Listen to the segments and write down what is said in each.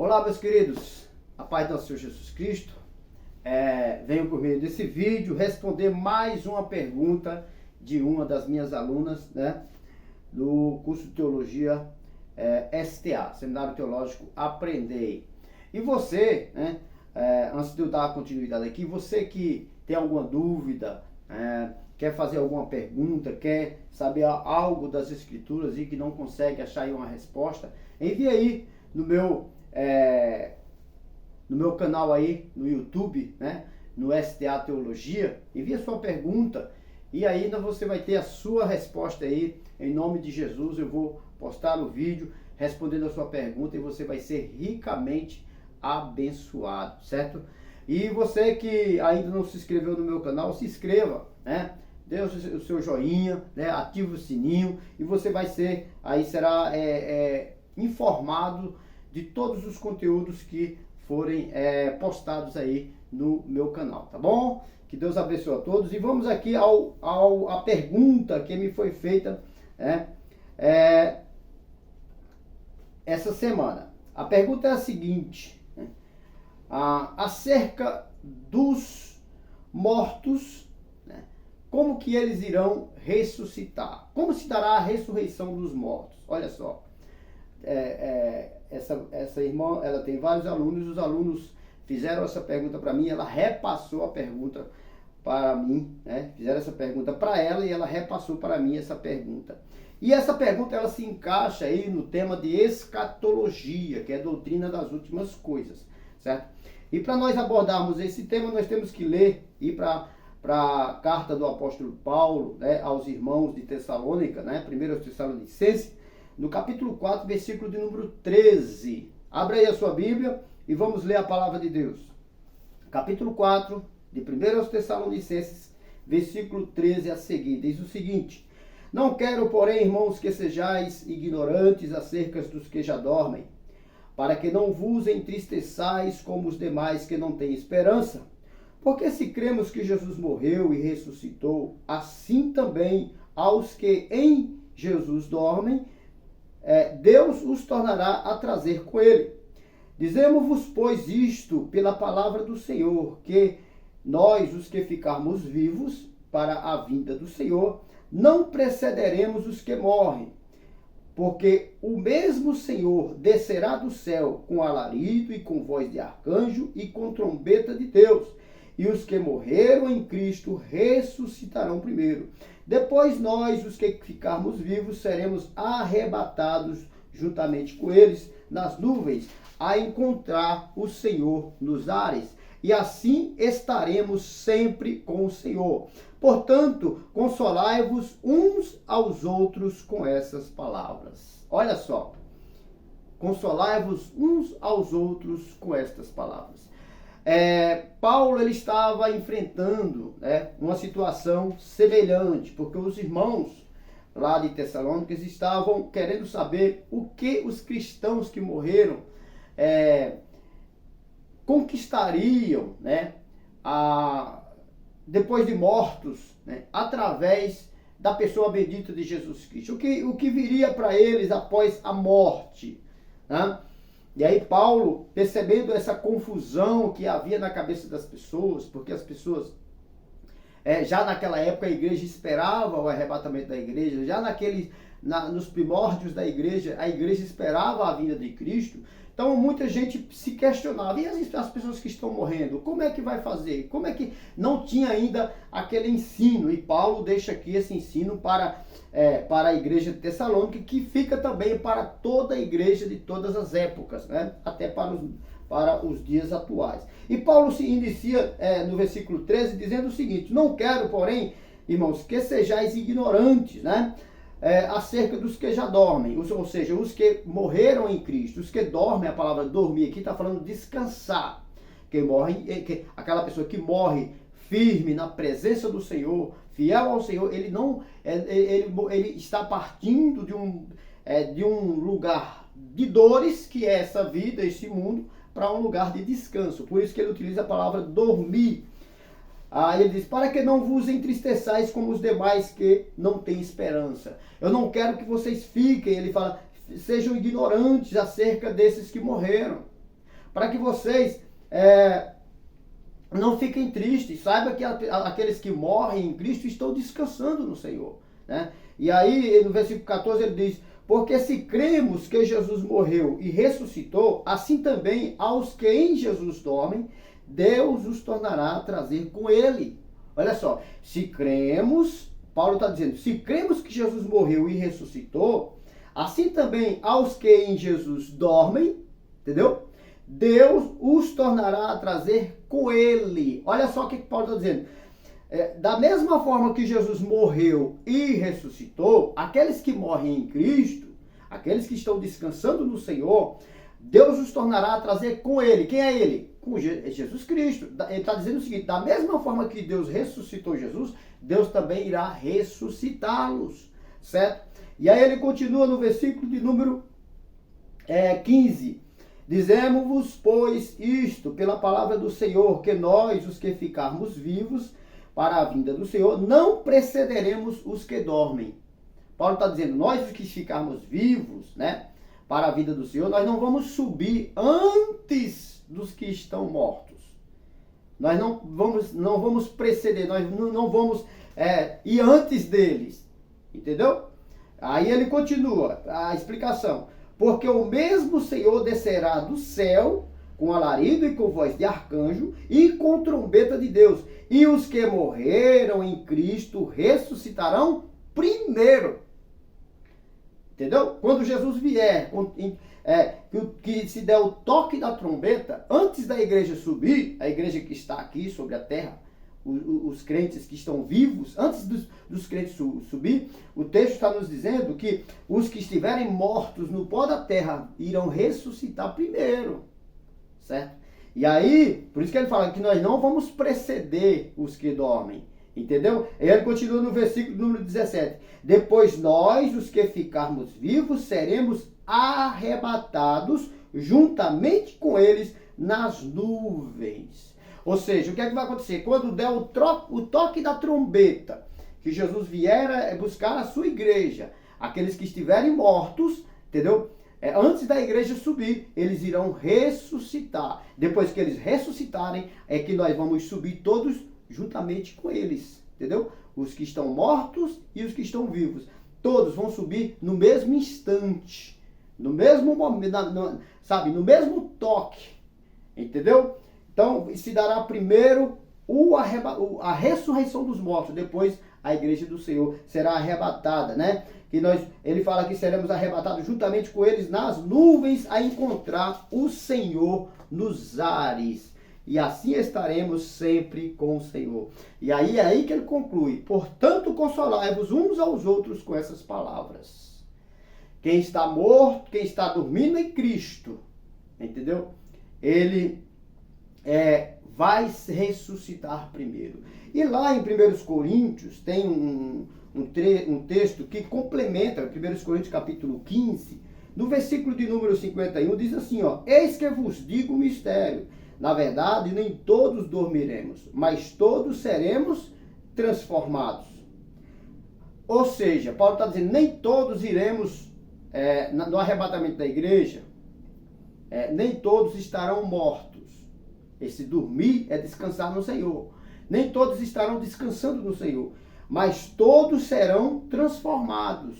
Olá, meus queridos, a paz do nosso Senhor Jesus Cristo. Venho por meio desse vídeo responder mais uma pergunta de uma das minhas alunas, né, do curso de Teologia STA, Seminário Teológico Aprendei. E você, né, antes de eu dar continuidade aqui, você que tem alguma dúvida, quer fazer alguma pergunta, quer saber algo das Escrituras e que não consegue achar aí uma resposta, envie aí no meu canal aí no YouTube, né, no STA Teologia, envie a sua pergunta e aí você vai ter a sua resposta aí, em nome de Jesus. Eu vou postar o vídeo respondendo a sua pergunta e você vai ser ricamente abençoado, certo? E você que ainda não se inscreveu no meu canal, se inscreva, né? Dê o seu joinha, né? Ative o sininho e você vai ser, aí será informado de todos os conteúdos que forem postados aí no meu canal, tá bom? Que Deus abençoe a todos. E vamos aqui a pergunta que me foi feita essa semana. A pergunta é a seguinte, né? Acerca dos mortos, né? Como que eles irão ressuscitar? Como se dará a ressurreição dos mortos? Olha só. Essa irmã, ela tem vários alunos, os alunos fizeram essa pergunta para mim, ela repassou a pergunta para mim, né? Fizeram essa pergunta para ela e ela repassou para mim essa pergunta. E essa pergunta, ela se encaixa aí no tema de escatologia, que é a doutrina das últimas coisas, certo? E para nós abordarmos esse tema, nós temos que ler, ir para a carta do apóstolo Paulo, né, aos irmãos de Tessalônica, né, 1 Tessalonicenses, no capítulo 4, versículo de número 13. Abra aí a sua Bíblia e vamos ler a palavra de Deus. Capítulo 4, de 1 Tessalonicenses, versículo 13 a seguir. Diz o seguinte: Não quero, porém, irmãos, que sejais ignorantes acerca dos que já dormem, para que não vos entristeçais como os demais que não têm esperança. Porque se cremos que Jesus morreu e ressuscitou, assim também aos que em Jesus dormem, Deus os tornará a trazer com ele. Dizemos-vos, pois, isto pela palavra do Senhor, que nós, os que ficarmos vivos para a vinda do Senhor, não precederemos os que morrem. Porque o mesmo Senhor descerá do céu com alarido e com voz de arcanjo e com trombeta de Deus. E os que morreram em Cristo ressuscitarão primeiro. Depois nós, os que ficarmos vivos, seremos arrebatados juntamente com eles nas nuvens, a encontrar o Senhor nos ares. E assim estaremos sempre com o Senhor. Portanto, consolai-vos uns aos outros com essas palavras. Olha só. Consolai-vos uns aos outros com estas palavras. Paulo, ele estava enfrentando, né, uma situação semelhante, porque os irmãos lá de Tessalônica estavam querendo saber o que os cristãos que morreram conquistariam, né, depois de mortos, né, através da pessoa bendita de Jesus Cristo. O que viria para eles após a morte, né? E aí Paulo, percebendo essa confusão que havia na cabeça das pessoas, porque as pessoas, já naquela época a igreja esperava o arrebatamento da igreja, já nos primórdios da igreja, a igreja esperava a vinda de Cristo. Então muita gente se questionava, e as pessoas que estão morrendo, como é que vai fazer? Como é que não tinha ainda aquele ensino? E Paulo deixa aqui esse ensino para a igreja de Tessalônica, que fica também para toda a igreja de todas as épocas, né? Até para os dias atuais. E Paulo se inicia no versículo 13 dizendo o seguinte: Não quero, porém, irmãos, que sejais ignorantes, né? Acerca dos que já dormem, ou seja, os que morreram em Cristo. Os que dormem, a palavra dormir aqui está falando descansar. Quem morre, aquela pessoa que morre firme na presença do Senhor, fiel ao Senhor, ele está partindo de um lugar de dores, que é essa vida, esse mundo, para um lugar de descanso. Por isso que ele utiliza a palavra dormir. Ele diz: para que não vos entristeçais como os demais que não têm esperança. Eu não quero que vocês fiquem, ele fala, sejam ignorantes acerca desses que morreram. para que vocês não fiquem tristes. Saiba que aqueles que morrem em Cristo estão descansando no Senhor, né? E aí, no versículo 14, ele diz: porque se cremos que Jesus morreu e ressuscitou, assim também aos que em Jesus dormem, Deus os tornará a trazer com ele. Olha só, se cremos, Paulo está dizendo, se cremos que Jesus morreu e ressuscitou, assim também aos que em Jesus dormem, entendeu? Deus os tornará a trazer com ele. Olha só o que Paulo está dizendo. Da mesma forma que Jesus morreu e ressuscitou, aqueles que morrem em Cristo, aqueles que estão descansando no Senhor, Deus os tornará a trazer com ele. Quem é ele? Com Jesus Cristo. Ele está dizendo o seguinte: da mesma forma que Deus ressuscitou Jesus, Deus também irá ressuscitá-los, certo? E aí ele continua no versículo de número 15. Dizemos-vos, pois, isto, pela palavra do Senhor, que nós, os que ficarmos vivos para a vinda do Senhor, não precederemos os que dormem. Paulo está dizendo, nós, os que ficarmos vivos, né, para a vida do Senhor, nós não vamos subir antes dos que estão mortos. Nós não vamos preceder, nós não vamos ir antes deles. Entendeu? Aí ele continua a explicação. Porque o mesmo Senhor descerá do céu com alarido e com voz de arcanjo e com trombeta de Deus. E os que morreram em Cristo ressuscitarão primeiro. Entendeu? Quando Jesus vier, que se der o toque da trombeta, antes da igreja subir, a igreja que está aqui sobre a terra, os crentes que estão vivos, antes dos crentes subir, o texto está nos dizendo que os que estiverem mortos no pó da terra irão ressuscitar primeiro, certo? E aí, por isso que ele fala que nós não vamos preceder os que dormem, entendeu? E ele continua no versículo número 17. Depois nós, os que ficarmos vivos, seremos arrebatados juntamente com eles nas nuvens. Ou seja, o que é que vai acontecer? Quando der o toque da trombeta, que Jesus vier buscar a sua igreja, aqueles que estiverem mortos, entendeu? Antes da igreja subir, eles irão ressuscitar. Depois que eles ressuscitarem, é que nós vamos subir todos juntamente com eles, entendeu? Os que estão mortos e os que estão vivos. Todos vão subir no mesmo instante, no mesmo momento, no mesmo toque, entendeu? Então, se dará primeiro a ressurreição dos mortos, depois a igreja do Senhor será arrebatada, né? Ele fala que seremos arrebatados juntamente com eles nas nuvens a encontrar o Senhor nos ares. E assim estaremos sempre com o Senhor. E aí é aí que ele conclui. Portanto, consolai-vos uns aos outros com essas palavras. Quem está morto, quem está dormindo em Cristo, entendeu? Ele vai ressuscitar primeiro. E lá em 1 Coríntios tem um texto que complementa, 1 Coríntios capítulo 15, no versículo de número 51, diz assim, ó: eis que vos digo o mistério. Na verdade, nem todos dormiremos, mas todos seremos transformados. Ou seja, Paulo está dizendo, nem todos iremos, no arrebatamento da igreja, nem todos estarão mortos. Esse dormir é descansar no Senhor. Nem todos estarão descansando no Senhor, mas todos serão transformados.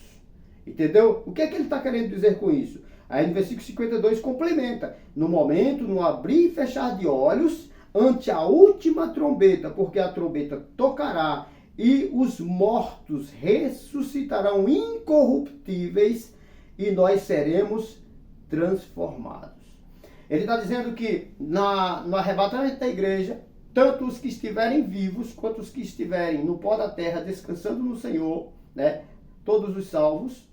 Entendeu? O que é que ele está querendo dizer com isso? Aí no versículo 52 complementa. No momento, no abrir e fechar de olhos, ante a última trombeta, porque a trombeta tocará e os mortos ressuscitarão incorruptíveis e nós seremos transformados. Ele está dizendo que no arrebatamento da igreja, tanto os que estiverem vivos, quanto os que estiverem no pó da terra, descansando no Senhor, né, todos os salvos,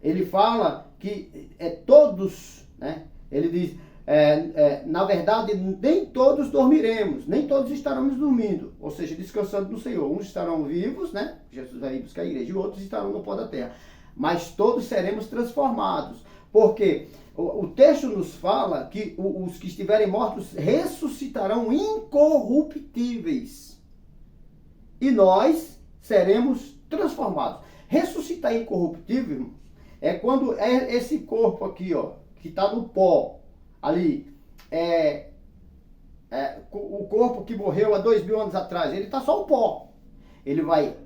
ele fala que todos, né, ele diz, na verdade, nem todos dormiremos, nem todos estaremos dormindo, ou seja, descansando no Senhor. Uns estarão vivos, né, Jesus vai buscar a igreja, e outros estarão no pó da terra, mas todos seremos transformados, porque o texto nos fala que os que estiverem mortos ressuscitarão incorruptíveis. E nós seremos transformados. Ressuscitar incorruptível é quando esse corpo aqui, ó, que está no pó, ali, o corpo que morreu há 2000 anos atrás, ele está só o pó. Ele vai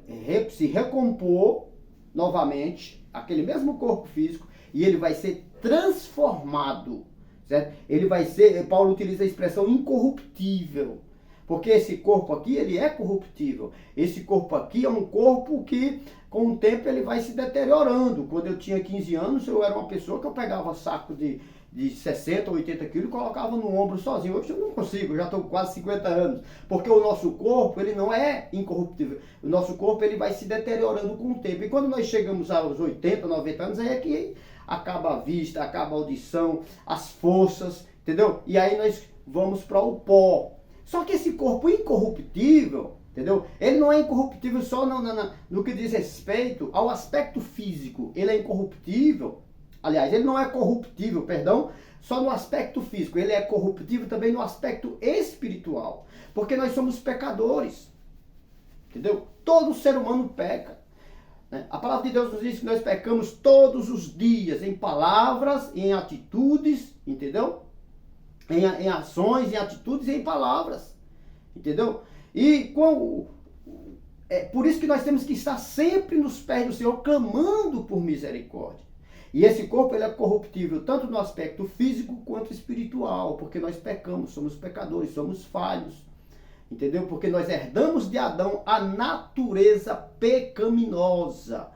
se recompor novamente, aquele mesmo corpo físico, e ele vai ser transformado, certo? Ele vai ser, Paulo utiliza a expressão incorruptível, porque esse corpo aqui, ele é corruptível. Esse corpo aqui é um corpo que, com o tempo, ele vai se deteriorando. Quando eu tinha 15 anos, eu era uma pessoa que eu pegava saco de 60, 80 quilos e colocava no ombro sozinho. Hoje eu não consigo, eu já estou com quase 50 anos. Porque o nosso corpo, ele não é incorruptível. O nosso corpo, ele vai se deteriorando com o tempo. E quando nós chegamos aos 80, 90 anos, aí é que acaba a vista, acaba a audição, as forças, entendeu? E aí nós vamos para o pó. Só que esse corpo incorruptível, entendeu? Ele não é incorruptível só no que diz respeito ao aspecto físico. Ele é incorruptível. Aliás, ele não é corruptível, perdão, só no aspecto físico. Ele é corruptível também no aspecto espiritual. Porque nós somos pecadores. Entendeu? Todo ser humano peca. Né? A palavra de Deus nos diz que nós pecamos todos os dias, em palavras, em atitudes, entendeu? Em ações, em atitudes e em palavras. Entendeu? E por isso que nós temos que estar sempre nos pés do Senhor, clamando por misericórdia. E esse corpo, ele é corruptível, tanto no aspecto físico quanto espiritual, porque nós pecamos, somos pecadores, somos falhos. Entendeu? Porque nós herdamos de Adão a natureza pecaminosa.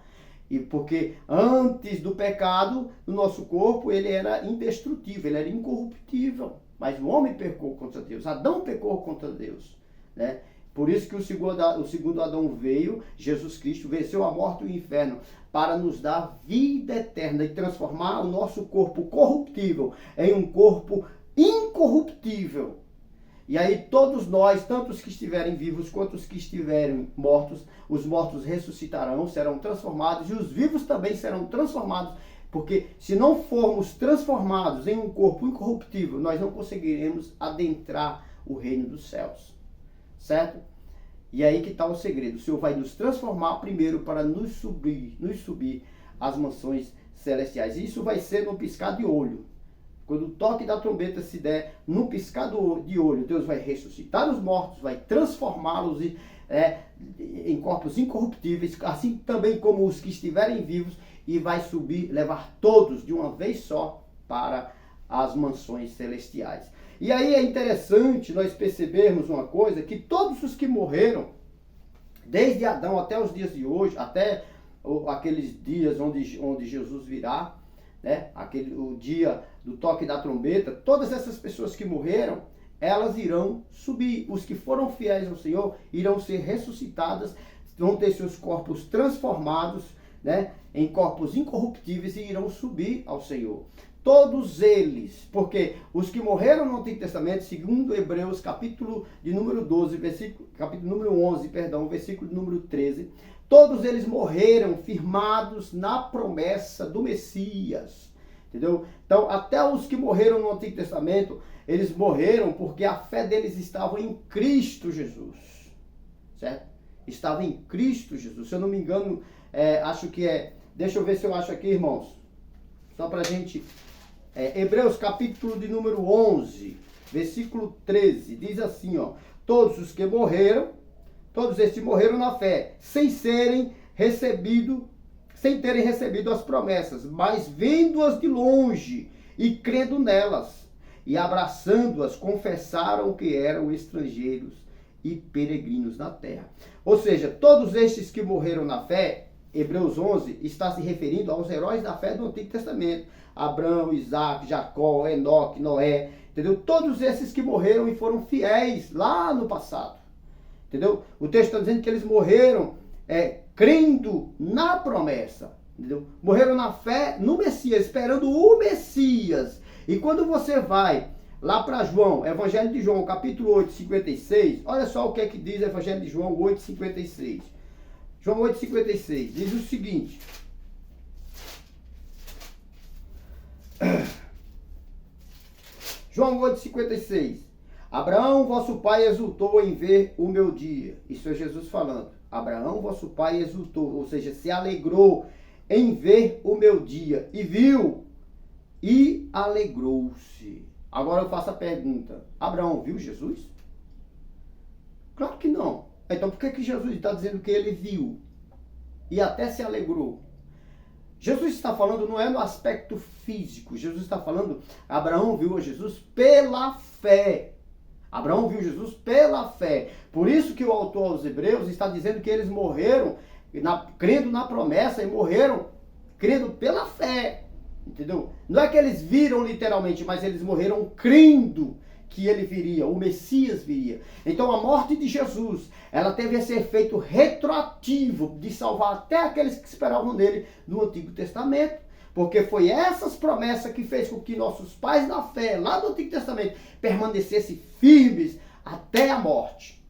E porque antes do pecado, o nosso corpo, ele era indestrutível, ele era incorruptível. Mas o homem pecou contra Deus, Adão pecou contra Deus, né? Por isso que o segundo Adão veio, Jesus Cristo venceu a morte e o inferno, para nos dar vida eterna e transformar o nosso corpo corruptível em um corpo incorruptível. E aí todos nós, tanto os que estiverem vivos quanto os que estiverem mortos, os mortos ressuscitarão, serão transformados, e os vivos também serão transformados, porque se não formos transformados em um corpo incorruptível, nós não conseguiremos adentrar o reino dos céus. Certo? E aí que está o segredo. O Senhor vai nos transformar primeiro para nos subir às mansões celestiais. E isso vai ser no piscar de olho. Quando o toque da trombeta se der, no piscar de olho, Deus vai ressuscitar os mortos, vai transformá-los em corpos incorruptíveis, assim também como os que estiverem vivos, e vai subir, levar todos de uma vez só para as mansões celestiais. E aí é interessante nós percebermos uma coisa, que todos os que morreram, desde Adão até os dias de hoje, até aqueles dias onde Jesus virá, né? O dia do toque da trombeta, todas essas pessoas que morreram, elas irão subir. Os que foram fiéis ao Senhor irão ser ressuscitadas, vão ter seus corpos transformados, né, em corpos incorruptíveis, e irão subir ao Senhor. Todos eles, porque os que morreram no Antigo Testamento, segundo Hebreus, capítulo de número 12, capítulo número 11, perdão, versículo número 13, todos eles morreram firmados na promessa do Messias, entendeu? Então, até os que morreram no Antigo Testamento, eles morreram porque a fé deles estava em Cristo Jesus, certo? Estava em Cristo Jesus, se eu não me engano, acho que deixa eu ver se eu acho aqui, irmãos, só pra gente... Hebreus capítulo de número 11, versículo 13, diz assim, ó: todos os que morreram, todos estes morreram na fé, sem terem recebido as promessas, mas vendo-as de longe e crendo nelas, e abraçando-as, confessaram que eram estrangeiros e peregrinos na terra. Ou seja, todos estes que morreram na fé, Hebreus 11 está se referindo aos heróis da fé do Antigo Testamento. Abraão, Isaac, Jacó, Enoque, Noé, entendeu? Todos esses que morreram e foram fiéis lá no passado, entendeu? O texto está dizendo que eles morreram crendo na promessa, entendeu? Morreram na fé no Messias, esperando o Messias. E quando você vai lá para João, Evangelho de João, capítulo 8, 56, olha só o que é que diz Evangelho de João 8, 56. João 8, 56, diz o seguinte... João 8,56. Abraão, vosso pai, exultou em ver o meu dia. Isso é Jesus falando. Abraão, vosso pai, exultou, ou seja, se alegrou em ver o meu dia. E viu e alegrou-se. Agora eu faço a pergunta, Abraão viu Jesus? Claro que não. Então por que Jesus está dizendo que ele viu? E até se alegrou. Jesus está falando não é no aspecto físico. Jesus está falando, Abraão viu a Jesus pela fé. Abraão viu Jesus pela fé. Por isso que o autor aos Hebreus está dizendo que eles morreram crendo na promessa e morreram crendo pela fé. Entendeu? Não é que eles viram literalmente, mas eles morreram crendo que ele viria, o Messias viria. Então a morte de Jesus, ela teve esse efeito retroativo de salvar até aqueles que esperavam nele no Antigo Testamento. Porque foi essas promessas que fez com que nossos pais na fé, lá do Antigo Testamento, permanecessem firmes até a morte.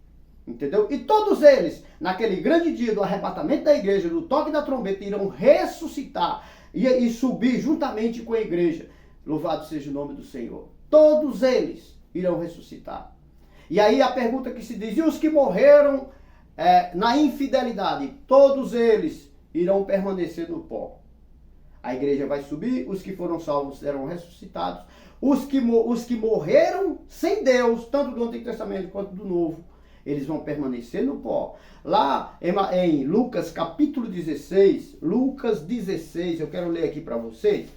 Entendeu? E todos eles, naquele grande dia do arrebatamento da igreja, do toque da trombeta, irão ressuscitar e subir juntamente com a igreja. Louvado seja o nome do Senhor. Todos eles irão ressuscitar. E aí a pergunta que se diz, e os que morreram na infidelidade? Todos eles irão permanecer no pó. A igreja vai subir, os que foram salvos serão ressuscitados. Os que morreram sem Deus, tanto do Antigo Testamento quanto do Novo, eles vão permanecer no pó. Lá em Lucas capítulo 16, Lucas 16, eu quero ler aqui para vocês.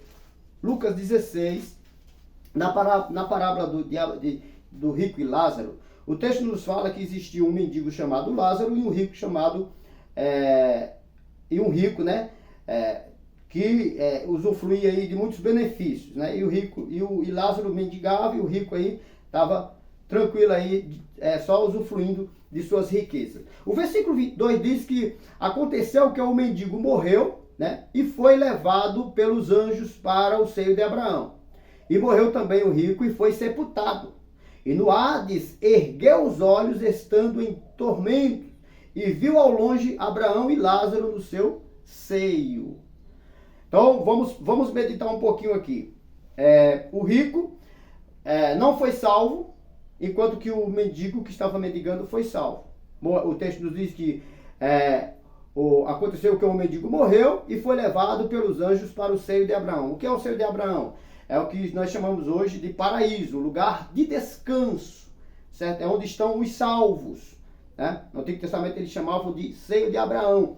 Lucas 16, na parábola do rico e Lázaro, o texto nos fala que existia um mendigo chamado Lázaro e um rico chamado... que usufruía aí de muitos benefícios, né? E Lázaro mendigava e o rico aí estava tranquilo aí, só usufruindo de suas riquezas. O versículo 22 diz que aconteceu que o mendigo morreu, né? E foi levado pelos anjos para o seio de Abraão. E morreu também o rico e foi sepultado. E no Hades ergueu os olhos, estando em tormento, e viu ao longe Abraão e Lázaro no seu seio. Então, vamos meditar um pouquinho aqui. O rico não foi salvo, enquanto que o mendigo que estava mendigando foi salvo. O texto nos diz que aconteceu que o mendigo morreu e foi levado pelos anjos para o seio de Abraão. O que é o seio de Abraão? É o que nós chamamos hoje de paraíso, lugar de descanso, certo? É onde estão os salvos, né? No Antigo Testamento eles chamavam de seio de Abraão.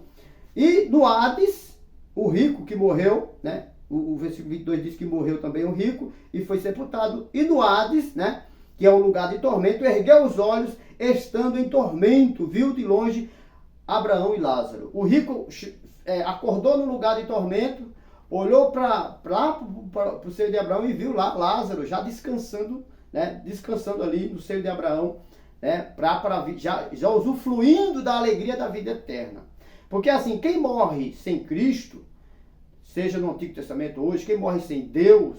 E no Hades, o rico que morreu, né? O versículo 22 diz que morreu também o rico e foi sepultado. E no Hades, né? Que é um lugar de tormento, ergueu os olhos, estando em tormento, viu de longe Abraão e Lázaro. O rico acordou no lugar de tormento, olhou para o seio de Abraão e viu lá Lázaro já descansando, né? Descansando ali no seio de Abraão, né? Já usufruindo da alegria da vida eterna. Porque assim, quem morre sem Cristo, seja no Antigo Testamento hoje, quem morre sem Deus,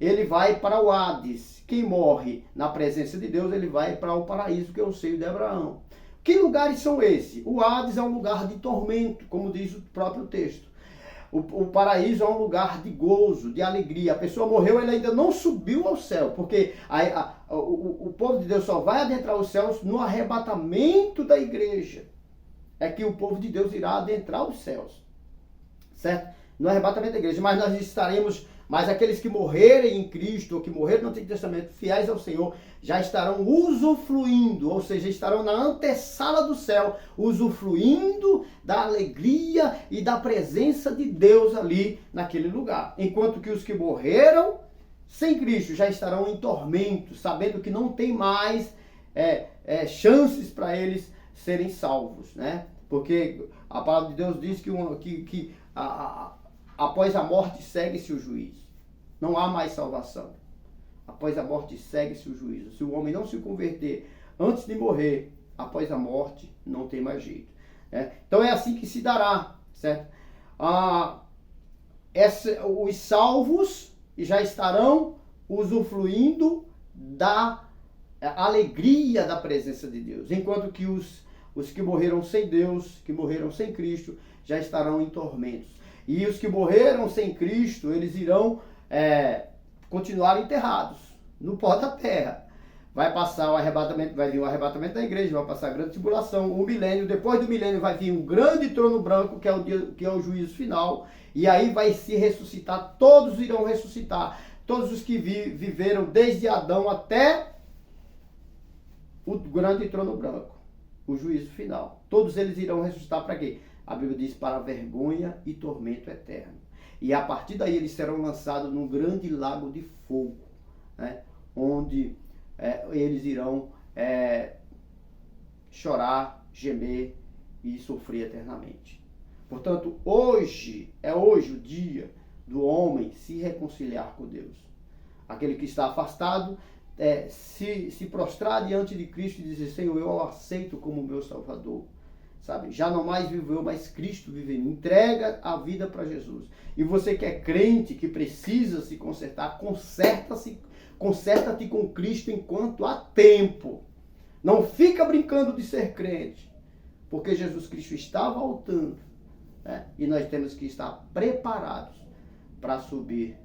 ele vai para o Hades. Quem morre na presença de Deus, ele vai para o paraíso, que é o seio de Abraão. Que lugares são esses? O Hades é um lugar de tormento, como diz o próprio texto. O paraíso é um lugar de gozo, de alegria. A pessoa morreu, ela ainda não subiu ao céu, porque o povo de Deus só vai adentrar os céus no arrebatamento da igreja. É que o povo de Deus irá adentrar os céus, certo? No arrebatamento da igreja, mas aqueles que morrerem em Cristo, ou que morreram no Antigo Testamento, fiéis ao Senhor, já estarão usufruindo, ou seja, estarão na antessala do céu, usufruindo da alegria e da presença de Deus ali naquele lugar. Enquanto que os que morreram sem Cristo já estarão em tormento, sabendo que não tem mais chances para eles serem salvos, né? Porque a palavra de Deus diz que após a morte segue-se o juízo. Não há mais salvação. Após a morte segue-se o juízo. Se o homem não se converter antes de morrer, após a morte, não tem mais jeito. Então é assim que se dará, certo? Os salvos já estarão usufruindo da alegria da presença de Deus, enquanto que os que morreram sem Deus, que morreram sem Cristo, já estarão em tormentos. E os que morreram sem Cristo, eles irão continuar enterrados no pó da terra. Vai passar o arrebatamento, vai vir o arrebatamento da igreja, vai passar a grande tribulação, o milênio, depois do milênio vai vir um grande trono branco, que é o juízo final, e aí vai se ressuscitar, todos irão ressuscitar todos os que viveram desde Adão até o grande trono branco, o juízo final. Todos eles irão ressuscitar para quê? A Bíblia diz para vergonha e tormento eterno. E a partir daí eles serão lançados num grande lago de fogo, né? Onde eles irão chorar, gemer e sofrer eternamente. Portanto, hoje o dia do homem se reconciliar com Deus. Aquele que está afastado, se prostrar diante de Cristo e dizer: Senhor, eu o aceito como meu Salvador. Sabe? Já não mais vivo eu, mas Cristo vive em mim. Entrega a vida para Jesus. E você que é crente, que precisa se consertar, conserta-te com Cristo enquanto há tempo. Não fica brincando de ser crente, porque Jesus Cristo está voltando, né? E nós temos que estar preparados para subir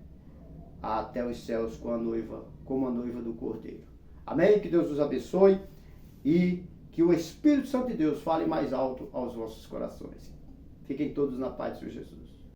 até os céus como a noiva do Cordeiro. Amém? Que Deus os abençoe e que o Espírito Santo de Deus fale mais alto aos vossos corações. Fiquem todos na paz do Senhor Jesus.